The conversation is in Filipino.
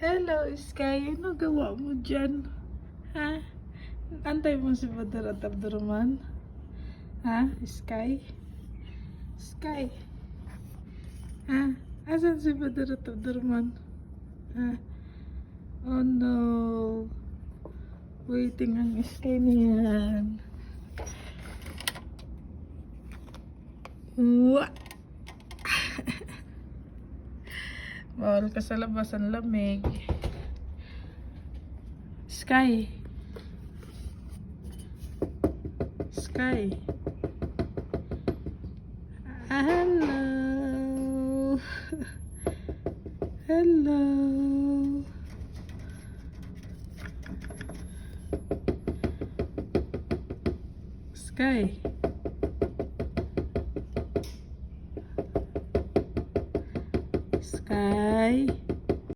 Hello, Sky. Ano gawa mo dyan? Ha? Antay mo si Badar at Abdurrahman? Ha? Sky? Sky? Ha? Asan si Badar at Abdurrahman? Ha? Oh no. Waiting ang Sky niyan. Uwa! Bawal ka sa labas, ang lamig. Sky. Sky. Hello. Hello. Sky. Sky.